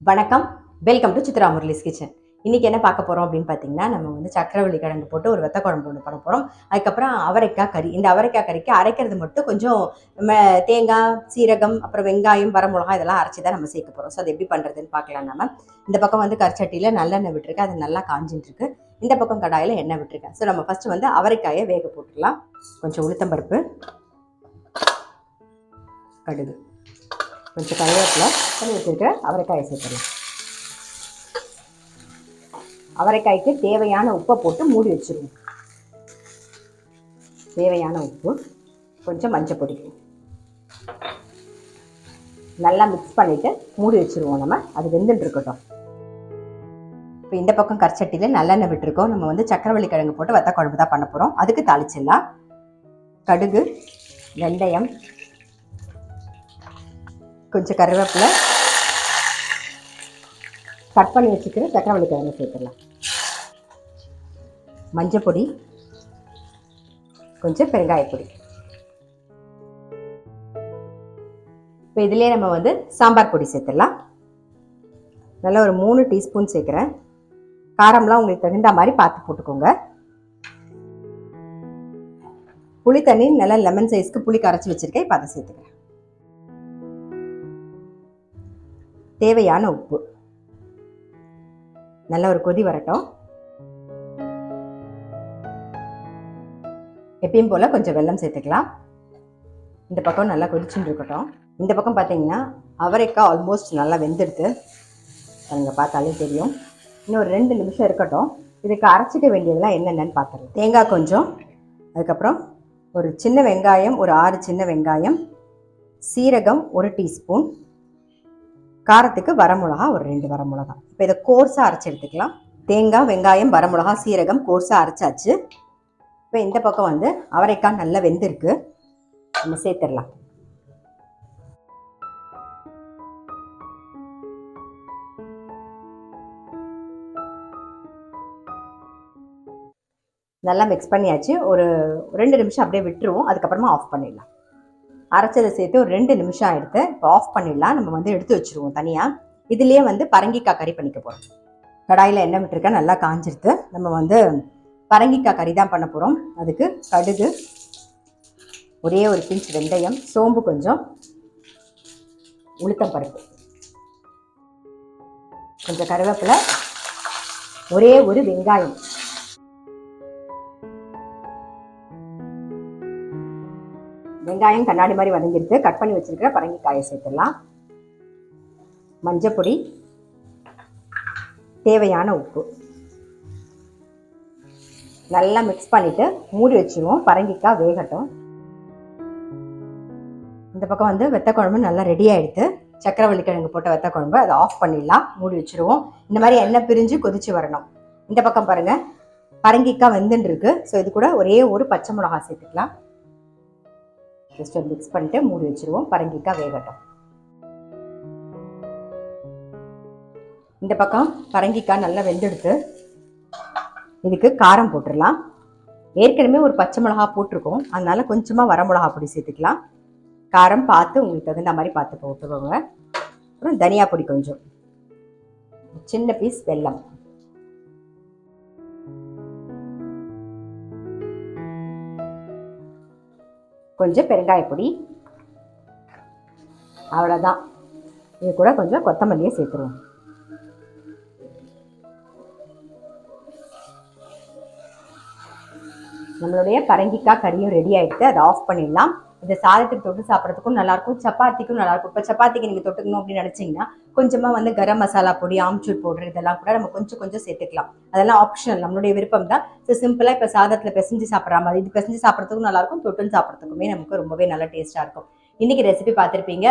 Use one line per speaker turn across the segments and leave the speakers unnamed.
வணக்கம், welcome to Chitra Murali's kitchen. இன்னைக்கு என்ன பார்க்க போறோம் அப்படின்னு பார்த்தீங்கன்னா, நம்ம வந்து சக்கரவள்ளி கிழங்கு போட்டு ஒரு வெத்த குழம்பு ஒன்று பண்ண போறோம். அதுக்கப்புறம் அவரைக்காய் கறி. இந்த அவரைக்காய் கறிக்கு அரைக்கிறது மட்டும் கொஞ்சம் நம்ம தேங்காய், சீரகம், அப்புறம் வெங்காயம், வரமிளகாய் இதெல்லாம் அரைச்சி தான் நம்ம சேர்க்க போறோம். ஸோ அது எப்படி பண்றதுன்னு பார்க்கலாம் நம்ம. இந்த பக்கம் வந்து கரிச்சட்டியில் நல்லெண்ணெய் விட்டுருக்கேன், அது நல்லா காஞ்சிட்டு இருக்கு. இந்த பக்கம் கடாயில் எண்ணெய் விட்டுருக்கேன். ஸோ நம்ம ஃபர்ஸ்ட் வந்து அவரைக்காயை வேக போட்டுடலாம். கொஞ்சம் உளுத்தம்பருப்பு, கடுகு, கொஞ்சம் கருவேப்பிலை, பண்ணி வச்சுருக்கிற அவரைக்காயை சேர்த்துடலாம். அவரைக்காய்க்கு தேவையான உப்பை போட்டு மூடி வச்சுருவோம். தேவையான உப்பு, கொஞ்சம் மஞ்சள் பொடி நல்லா மிக்ஸ் பண்ணிவிட்டு மூடி வச்சுருவோம். நம்ம அது வெந்துட்டு இருக்கட்டும். இப்போ இந்த பக்கம் கரிச்சட்டியில் நல்லெண்ணெய் விட்டுருக்கோம். நம்ம வந்து சக்கரவள்ளி கிழங்கு போட்டு வத்த குழம்பு தான் பண்ண போகிறோம். அதுக்கு தாளிச்சிடலாம். கடுகு, வெந்தயம், கொஞ்சம் கருவேப்பிலை, கட் பண்ணி வச்சுக்கிற சக்கரவள்ளி கிழங்கு சேர்த்துடலாம். மஞ்சள் பொடி, கொஞ்சம் பெருங்காயப்பொடி. இப்போ இதுலேயே நம்ம வந்து சாம்பார் பொடி சேர்த்துடலாம். நல்லா ஒரு 3 டீஸ்பூன் சேர்க்குறேன். காரம்லாம் உங்களுக்கு தகுந்த மாதிரி பார்த்து போட்டுக்கோங்க. புளி தண்ணி நல்லா லெமன் சைஸ்க்கு புளி கரைச்சி வச்சுருக்கேன். இப்போ அதை சேர்த்துக்கிறேன். தேவையான உப்பு. நல்ல ஒரு கொதி வரட்டும். எப்பயும் போல் கொஞ்சம் வெல்லம் சேர்த்துக்கலாம். இந்த பக்கம் நல்லா கொதிச்சுட்டு இருக்கட்டும். இந்த பக்கம் பார்த்தீங்கன்னா அவரைக்காய் ஆல்மோஸ்ட் நல்லா வெந்துடுது. அங்கே பார்த்தாலே தெரியும். இன்னும் ஒரு 2 நிமிஷம் இருக்கட்டும். இதுக்கு அரைச்சிக்க வேண்டியதெல்லாம் என்னென்னு பார்த்துடலாம். தேங்காய் கொஞ்சம், அதுக்கப்புறம் ஒரு சின்ன வெங்காயம், ஒரு 6 சின்ன வெங்காயம், சீரகம் 1 டீஸ்பூன், காரத்துக்கு வரமிளகா ஒரு 2 வரமிளகா. இப்போ இதை கோர்ஸாக அரைச்சி எடுத்துக்கலாம். தேங்காய், வெங்காயம், வரமிளகா, சீரகம் கோர்ஸாக அரைச்சாச்சு. இப்போ இந்த பக்கம் வந்து அவரைக்காய் நல்லா வெந்திருக்கு. நம்ம சேர்த்துடலாம். நல்லா மிக்ஸ் பண்ணியாச்சு. ஒரு 2 நிமிஷம் அப்படியே விட்டுருவோம். அதுக்கப்புறமா ஆஃப் பண்ணிடலாம். அரைச்சதை சேர்த்து ஒரு 2 நிமிஷம் ஆகிடுது. இப்போ ஆஃப் பண்ணிடலாம். நம்ம வந்து எடுத்து வச்சுருவோம் தனியாக. இதுலேயே வந்து பரங்கிக்காய் கறி பண்ணிக்க போகிறோம். கடாயில் எண்ணெய் விட்டுருக்கேன், நல்லா காஞ்சிருது. நம்ம வந்து பரங்கிக்காய் கறி தான் பண்ண போகிறோம். அதுக்கு கடுகு, ஒரே ஒரு பிஞ்ச் வெந்தயம், சோம்பு கொஞ்சம், உளுத்தம் பருப்பு, கொஞ்சம் கருவேப்பிலை, ஒரே ஒரு வெங்காயம், வெங்காயம் கண்ணாடி மாதிரி வதங்கிடுது. கட் பண்ணி வச்சிருக்கிற பரங்கிக்காயை சேர்த்துடலாம். மஞ்சள் பொடி, தேவையான உப்பு, நல்லா மிக்ஸ் பண்ணிட்டு மூடி வச்சுருவோம். பரங்கிக்காய் வேகட்டும். இந்த பக்கம் வந்து வெத்த குழம்பு நல்லா ரெடி ஆகிடுது. சக்கரவள்ளி கிழங்கு போட்ட வெத்த குழம்பு. அதை ஆஃப் பண்ணிடலாம். மூடி வச்சுருவோம். இந்த மாதிரி எண்ணெய் பிரிஞ்சு கொதிச்சு வரணும். இந்த பக்கம் பாருங்க, பரங்கிக்காய் வெந்துன்னு இருக்கு. ஸோ இது கூட ஒரே ஒரு பச்சை மிளகாய் சேர்த்துக்கலாம். ஜஸ்ட் மிக்ஸ் பண்ணிட்டு மூடி வச்சுருவோம். பரங்கிக்காய் வேகட்டும். இந்த பக்கம் பரங்கிக்காய் நல்லா வெந்தெடுத்து இதுக்கு காரம் போட்டுடலாம். ஏற்கனவே ஒரு பச்சை மிளகா போட்டிருக்கோம், அதனால கொஞ்சமாக வரமிளகா பொடி சேர்த்துக்கலாம். காரம் பார்த்து உங்களுக்கு தகுந்த மாதிரி பார்த்து போட்டுக்கோங்க. அப்புறம் தனியா பொடி கொஞ்சம், சின்ன பீஸ் வெல்லம், கொஞ்சம் பெருங்காயப்பொடி. அவ்வளோதான். இது கூட கொஞ்சம் கொத்தமல்லியை சேர்த்துருவோம். நம்மளுடைய பரங்கிக்காய் கறியும் ரெடி ஆகிடுது. அதை ஆஃப் பண்ணிடலாம். இந்த சாதத்துக்கு தொட்டு சாப்பிட்றதுக்கும் நல்லாயிருக்கும், சப்பாத்திக்கும் நல்லாயிருக்கும். இப்போ சப்பாத்திக்கு நீங்கள் தொட்டுக்கணும் அப்படின்னு நினச்சிங்கன்னா கொஞ்சமாக வந்து கரம் மசாலா பொடி, ஆம்ச்சூர் பவுடர் இதெல்லாம் கூட நம்ம கொஞ்சம் சேர்த்துக்கலாம். அதெல்லாம் ஆப்ஷனல், நம்மளுடைய விருப்பம் தான். ஸோ சிம்பிளாக இப்போ சாதத்தில் பிசைஞ்சு சாப்பிட்ற மாதிரி இது பிசைஞ்சு சாப்பிட்றதுக்கும் நல்லாயிருக்கும், தொட்டுன்னு சாப்பிட்றதுக்குமே நமக்கு ரொம்பவே நல்ல டேஸ்ட்டாக இருக்கும். இன்றைக்கி ரெசிபி பார்த்துருப்பீங்க.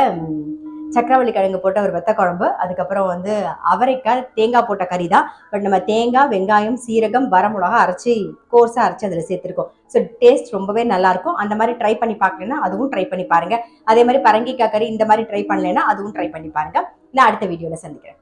சக்கரவள்ளி கிழங்கு போட்ட ஒரு வெத்த குழம்பு, அதுக்கப்புறம் வந்து அவரைக்காய் தேங்காய் போட்ட கறி தான். பட் நம்ம தேங்காய், வெங்காயம், சீரகம், வரமிளகா அரைச்சி கோர்ஸாக அரைச்சி அதில் சேர்த்துருக்கோம். ஸோ டேஸ்ட் ரொம்பவே நல்லாயிருக்கும். அந்த மாதிரி ட்ரை பண்ணி பார்க்கலன்னா அதுவும் ட்ரை பண்ணி பாருங்கள். அதே மாதிரி பரங்கிக்காய் கறி இந்த மாதிரி ட்ரை பண்ணலைன்னா அதுவும் ட்ரை பண்ணி பாருங்கள். நான் அடுத்த வீடியோவில் சந்திக்கிறேன்.